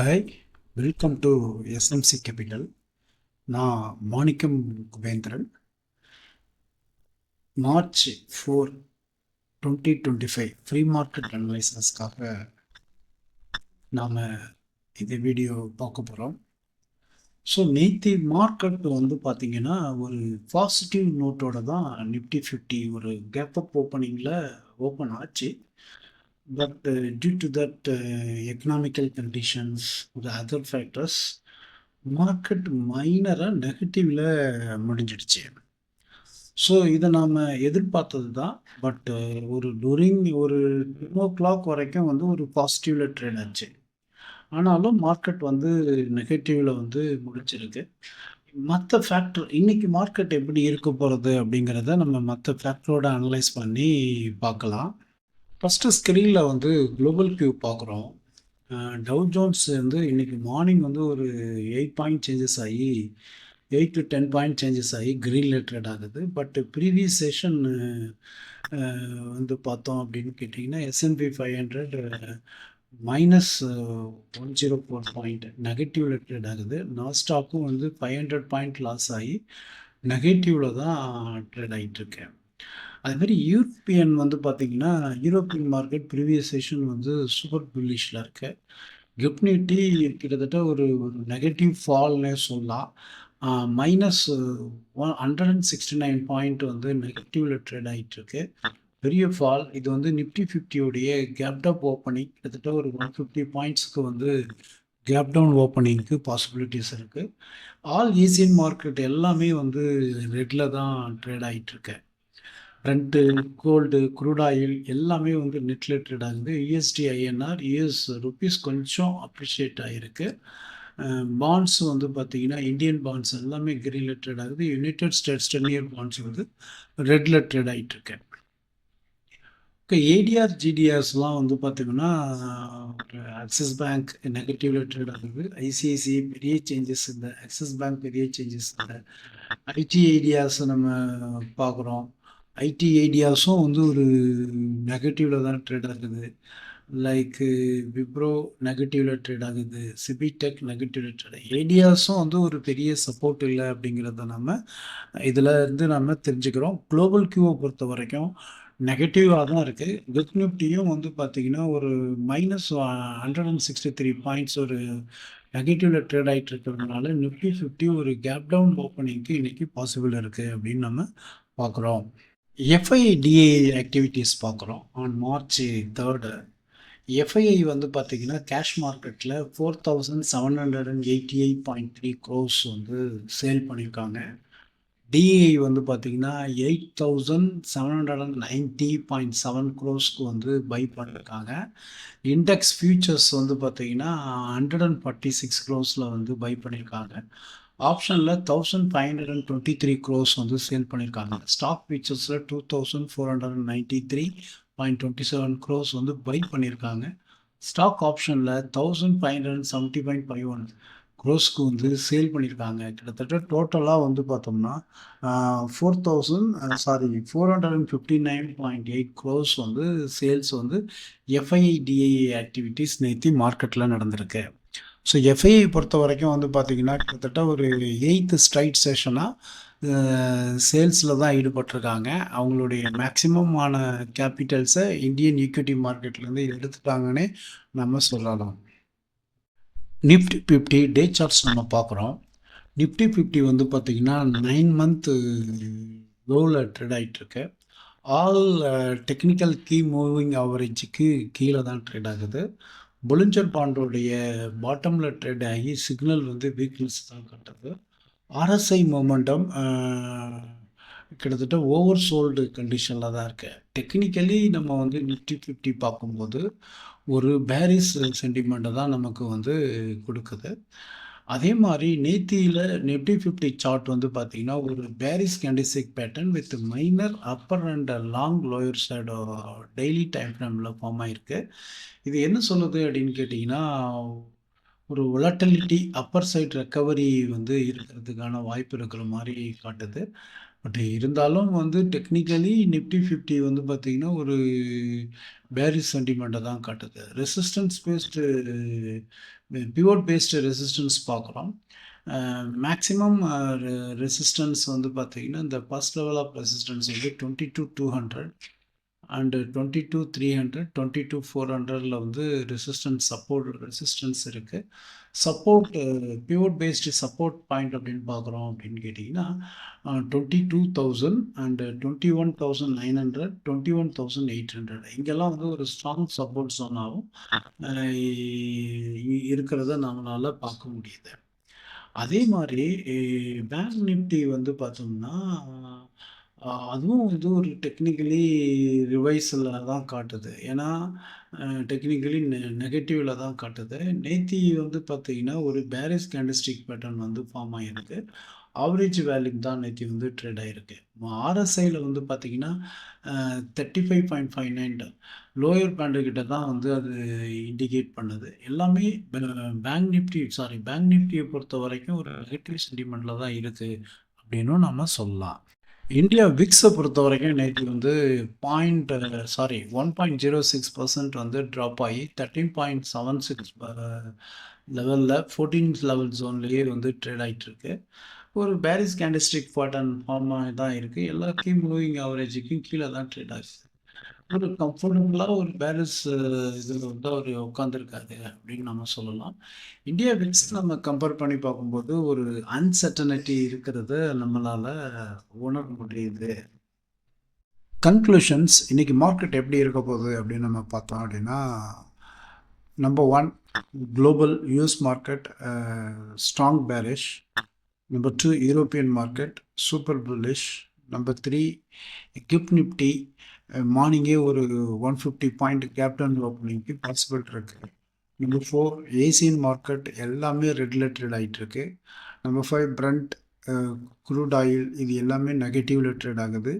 Hi, welcome to SMC capital. நான் மாணிக்கம் Kubendran. March 4, 2025 free market அனலைசஸ்க்காக நாம் இந்த வீடியோ பார்க்க போகிறோம். ஸோ நேற்று மார்க்கெட் பார்த்திங்கன்னா ஒரு பாசிட்டிவ் நோட்டோட தான் நிஃப்டி 50 ஒரு கேப் அப் ஓப்பனிங்கில் ஓப்பன் ஆச்சு. But due to that economical conditions, the other factors, market மைனராக நெகட்டிவில் முடிஞ்சிடுச்சு. ஸோ இதை நாம் எதிர்பார்த்தது தான். பட் ஒரு டூரிங் ஒரு 2 o'clock வரைக்கும் ஒரு பாசிட்டிவில் ட்ரேட் ஆச்சு. ஆனாலும் மார்க்கெட் நெகட்டிவில் முடிச்சிருக்கு. மற்ற ஃபேக்டர் இன்றைக்கி மார்க்கெட் எப்படி இருக்க போகிறது அப்படிங்கிறத நம்ம மற்ற ஃபேக்டரோட அனலைஸ் பண்ணி பார்க்கலாம். ஃபஸ்ட்டு ஸ்க்ரீனில் குளோபல் கியூ பார்க்குறோம். டவ் ஜோன்ஸ் இன்றைக்கி மார்னிங் ஒரு 8 பாயிண்ட் சேஞ்சஸ் ஆகி 8 to 10 பாயிண்ட் சேஞ்சஸ் ஆகி க்ரீனில் ட்ரேட் ஆகுது. பட் ப்ரீவியஸ் செஷன் பார்த்தோம் அப்படின்னு கேட்டிங்கன்னா S&P 500 -104 பாயிண்ட் நெகட்டிவில் ட்ரேட் ஆகுது. நாஸ்டாக்கும் 500 பாயிண்ட் லாஸ் ஆகி நெகட்டிவில் தான் ட்ரேட் ஆகிட்டுருக்கேன். அதுமாதிரி யூரோப்பியன் பார்த்திங்கன்னா European market previous session super புல்லிஷில் இருக்கு. கிப்னிட்டி கிட்டத்தட்ட ஒரு நெகட்டிவ் ஃபால்னே சொல்லலாம். -169 பாயிண்ட் நெகட்டிவில் ட்ரேட் ஆகிட்டுருக்கு. பெரிய ஃபால். இது நிஃப்டி 50 கேப் அப் ஓப்பனிங் கிட்டத்தட்ட ஒரு 150 பாயிண்ட்ஸுக்கு கேப் டவுன் ஓப்பனிங்க்கு பாசிபிலிட்டிஸ் இருக்குது. ஆல் ஏசியன் மார்க்கெட் எல்லாமே ரெட்டில் தான் ட்ரேட் ஆகிட்டுருக்கு. ரெண்ட்டு, கோல்டு, க்ரூட் ஆயில் எல்லாமே நெட்டில் ட்ரேட் ஆகுது. யூஎஸ்டி ஐஎன்ஆர் யூஎஸ் ருப்பீஸ் கொஞ்சம் அப்ரிஷியேட் ஆகிருக்கு. பாண்ட்ஸ் பார்த்திங்கன்னா இந்தியன் பாண்ட்ஸ் எல்லாமே க்ரீனில் ட்ரேட் ஆகுது. யுனைடெட் ஸ்டேட்ஸ் 10 இயர் பாண்ட்ஸ் ரெட்டில் ட்ரேட் ஆகிட்டுருக்கு. ஓகே, ஏடிஆர் ஜிடிஆர்ஸ்லாம் பார்த்திங்கன்னா ஆக்சிஸ் பேங்க் நெகட்டிவில் ட்ரேட் ஆகுது. ஐசிஐசிஐ பெரிய சேஞ்சஸ் இல்லை. ஆக்சிஸ் பேங்க் பெரிய சேஞ்சஸ் இல்லை. ஐடி ஐடியாஸ் நம்ம பார்க்குறோம். ஐடி ஐடியாஸும் ஒரு நெகட்டிவில் தான் ட்ரேட் ஆகுது. லைக் விப்ரோ நெகட்டிவில் ட்ரேட் ஆகுது. சிபிடெக் நெகட்டிவில் ட்ரேட் ஆகுது. ஐடியாஸும் ஒரு பெரிய சப்போர்ட் இல்லை அப்படிங்கிறத நம்ம இதில் நம்ம தெரிஞ்சுக்கிறோம். குளோபல் கியூவை பொறுத்த வரைக்கும் நெகட்டிவாக தான் இருக்குது. கிஃப்ட் நிஃப்டியும் பார்த்திங்கன்னா ஒரு -163 பாயிண்ட்ஸ் ஒரு நெகட்டிவில் ட்ரேட் ஆகிட்டு இருக்கிறதுனால நிஃப்டி 50 ஒரு கேப் டவுன் ஓப்பனிங்க்கு இன்றைக்கி பாசிபிள் இருக்குது அப்படின்னு நம்ம பார்க்குறோம். எஃப்ஐடிஏ ஆக்டிவிட்டீஸ் பார்க்குறோம். ஆன் March 3 எஃப்ஐஐ பார்த்திங்கன்னா கேஷ் மார்க்கெட்டில் 4788.3 crores சேல் பண்ணியிருக்காங்க. டிஐ பார்த்திங்கன்னா 8790.7 crores பை பண்ணியிருக்காங்க. இண்டெக்ஸ் ஃபியூச்சர்ஸ் பார்த்திங்கன்னா 146 crores பை பண்ணியிருக்காங்க. ஆப்ஷனில் 1523 crores சேல் பண்ணியிருக்காங்க. ஸ்டாக் ஃபியூச்சர்ஸில் 2493.27 crores பை பண்ணியிருக்காங்க. ஸ்டாக் ஆப்ஷனில் 1570.51 crores சேல் பண்ணியிருக்காங்க. கிட்டத்தட்ட டோட்டலாக பார்த்தோம்னா 459.8 crores சேல்ஸ் எஃப்ஐடிஐ ஆக்டிவிட்டீஸ் நேற்று மார்க்கெட்டில் நடந்திருக்கு. ஸோ எஃப்ஐஐ பொறுத்த வரைக்கும் பார்த்திங்கன்னா கிட்டத்தட்ட ஒரு 8th ஸ்ட்ரைட் செஷனாக சேல்ஸில் தான் ஈடுபட்டிருக்காங்க. அவங்களுடைய மேக்சிமமான கேபிட்டல்ஸை இந்தியன் ஈக்விட்டி மார்க்கெட்லேருந்து எடுத்துட்டாங்கன்னே நம்ம சொல்லலாம். நிஃப்டி 50 டே சார்ட்ஸ் நம்ம பார்க்குறோம். நிஃப்டி 50 பார்த்திங்கன்னா 9 month லோவில் ட்ரேட் ஆகிட்டுருக்கு. ஆல் டெக்னிக்கல் கீ மூவிங் ஆவரேஜுக்கு கீழே தான் ட்ரேட் ஆகுது. பொலிஞ்சர் பாண்டோடைய பாட்டமில் ட்ரேட் ஆகி சிக்னல் வீக்னஸ் தான் காட்டுது. ஆர்எஸ்ஐ மொமெண்டம் கிட்டத்தட்ட ஓவர் சோல்டு கண்டிஷனில் தான் இருக்குது. டெக்னிக்கலி நம்ம நிஃப்டி 50 பார்க்கும்போது ஒரு பேரிஸ் சென்டிமெண்ட்டை தான் நமக்கு கொடுக்குது. அதே மாதிரி நேத்தியில் நிஃப்டி 50 சார்ட் பார்த்திங்கன்னா ஒரு bearish candlestick pattern with minor upper and long lower shadow daily time ஃப்ரேமில் ஃபார்ம் ஆகிருக்கு. இது என்ன சொல்லுது அப்படின்னு கேட்டிங்கன்னா ஒரு வொலட்டிலிட்டி அப்பர் சைட் ரெக்கவரி இருக்கிறதுக்கான வாய்ப்பு இருக்கிற மாதிரி காட்டுது. பட் இருந்தாலும் டெக்னிக்கலி நிஃப்டி 50 பார்த்திங்கன்னா ஒரு பேரிஸ் சென்டிமெண்ட்டை தான் காட்டுது. Resistance based pivot based resistance பார்க்குறோம். மேக்ஸிமம் ரெசிஸ்டன்ஸ் வந்து பார்த்தீங்கன்னா இந்த ஃபர்ஸ்ட் லெவல் ஆஃப் ரெசிஸ்டன்ஸ் வந்து 22,200 அண்டு 22,300 22,400ல் வந்து ரெசிஸ்டன்ஸ் இருக்குது. Support pivot based support point அப்படின்னு பார்க்குறோம் அப்படின்னு கேட்டிங்கன்னா 22,000 அண்டு 21,900 21,800 இங்கெல்லாம் வந்து ஒரு ஸ்ட்ராங் சப்போர்ட் ஜோனாகவும் இருக்கிறத நம்மளால் பார்க்க முடியுது. அதே மாதிரி பேங்க் நிஃப்டி வந்து பார்த்தோம்னா அதுவும் வந்து ஒரு டெக்னிக்கலி ரிவைஸில் தான் காட்டுது. ஏன்னா டெக்னிக்கலி நெகட்டிவில் தான் காட்டுது. நேத்தி வந்து பார்த்தீங்கன்னா ஒரு பேரிஸ் கேண்டில்ஸ்டிக் பேட்டர்ன் வந்து ஃபார்ம் ஆகிருக்கு. ஆவரேஜ் வேல்யூக்கு தான் நேத்தி வந்து ட்ரேட் ஆகிருக்கு. ஆர்எஸ்ஐயில் வந்து பார்த்தீங்கன்னா 35.59 லோயர் பேண்டுக்கிட்ட தான் வந்து அது இண்டிகேட் பண்ணுது. எல்லாமே பேங்க் நிஃப்டியை பொறுத்த வரைக்கும் ஒரு நெகட்டிவ் சென்டிமெண்ட்டில் தான் இருக்குது அப்படின்னும் நம்ம சொல்லலாம். இந்தியா விக்ஸை பொறுத்த வரைக்கும் நேற்று வந்து 1.06% வந்து ட்ராப் ஆகி 13.76 லெவலில் 14th லெவல் ஜோன்லேயே வந்து ட்ரேட் ஆகிட்டுருக்கு. ஒரு பேரிஸ் கேண்டில்ஸ்டிக் பேட்டர்ன் ஃபார்ம் ஆகி தான் இருக்குது. எல்லா கீ மூவிங் ஆவரேஜுக்கும் கீழே தான் ட்ரேட் ஆகுது. ஒரு கம்ஃபர்டபுளாக ஒரு பேரிஸ் இதில் வந்து அவர் உட்காந்துருக்காரு அப்படின்னு நம்ம சொல்லலாம். இந்தியா விக்ஸ் நம்ம கம்பேர் பண்ணி பார்க்கும்போது ஒரு அன்சர்டனிட்டி இருக்கிறத நம்மளால் உணர முடியுது. கன்க்ளூஷன்ஸ், இன்னைக்கு மார்க்கெட் எப்படி இருக்க போகுது அப்படின்னு நம்ம பார்த்தோம் அப்படின்னா, number 1 global US market strong bearish. Number 2 European market super bullish. Number 3 gift Nifty மார்னிங்கே ஒரு 150 பாயிண்ட் கேப் டவுன் ஓப்பனிங்க்கு பாசிபிள் இருக்குது. நம்பர் 4 ஏசியன் மார்க்கெட் எல்லாமே ரெகுலர் ட்ரேட் ஆகிட்டுருக்கு. நம்பர் 5 பிரண்ட் க்ரூட் ஆயில் இது எல்லாமே நெகட்டிவில் ட்ரேட் ஆகுது.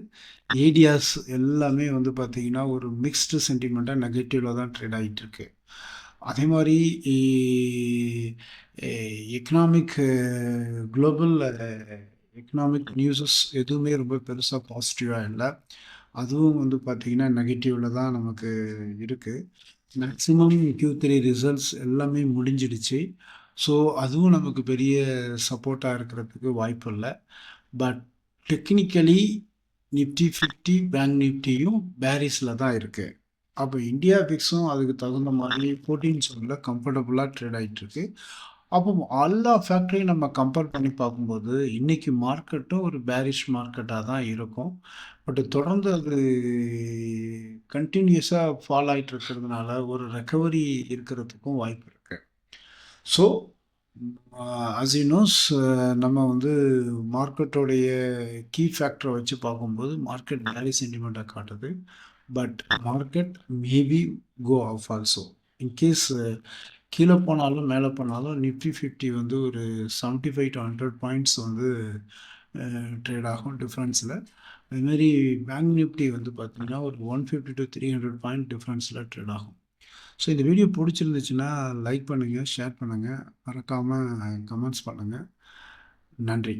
ஏடியாஸ் எல்லாமே வந்து பார்த்திங்கன்னா ஒரு மிக்ஸ்டு சென்டிமெண்ட்டாக நெகட்டிவில் தான் ட்ரேட் ஆகிட்டுருக்கு. அதே மாதிரி குளோபல் எக்கனாமிக் நியூஸஸ் எதுவுமே ரொம்ப பெருசாக பாசிட்டிவாக இல்லை. அதுவும் வந்து பார்த்திங்கன்னா நெகட்டிவில் தான் நமக்கு இருக்குது. மேக்ஸிமம் Q3 ரிசல்ட்ஸ் எல்லாமே முடிஞ்சிடுச்சு. ஸோ அதுவும் நமக்கு பெரிய சப்போர்ட்டாக இருக்கிறதுக்கு வாய்ப்பு இல்லை. பட் டெக்னிக்கலி நிஃப்டி 50 பேங்க் நிஃப்டியும் பேரிஸில் தான் இருக்குது. அப்போ இந்தியா விக்ஸும் அதுக்கு தகுந்த மாதிரி 14 ஜோனில் கம்ஃபர்டபுளாக ட்ரேட் ஆகிட்டுருக்கு. அப்போ எல்லா ஃபேக்டரையும் நம்ம கம்பேர் பண்ணி பார்க்கும்போது இன்றைக்கி மார்க்கெட்டும் ஒரு பேரிஷ் மார்க்கெட்டாக தான் இருக்கும். பட் தொடர்ந்து அது கண்டினியூஸாக ஃபால் ஆகிட்டு இருக்கிறதுனால ஒரு ரெக்கவரி இருக்கிறதுக்கும் வாய்ப்பு இருக்குது. ஸோ as you knows நம்ம வந்து மார்க்கெட்டோடைய கீ ஃபேக்டரை வச்சு பார்க்கும்போது மார்க்கெட் வேரி சென்டிமெண்ட்டாக காட்டுது. But market maybe go off also. In case கீழே போனாலும் மேலே போனாலும் நிஃப்டி 50 வந்து ஒரு 75 to 100 பாயிண்ட்ஸ் வந்து ட்ரேட் ஆகும் டிஃப்ரென்ஸில். அதுமாரி பேங்க் நிஃப்டி வந்து பார்த்திங்கன்னா ஒரு 150 to 300 பாயிண்ட் டிஃப்ரென்ஸில் ட்ரேட் ஆகும். ஸோ இந்த வீடியோ பிடிச்சிருந்துச்சுன்னா லைக் பண்ணுங்கள், ஷேர் பண்ணுங்கள், மறக்காமல் கமெண்ட்ஸ் பண்ணுங்கள். நன்றி.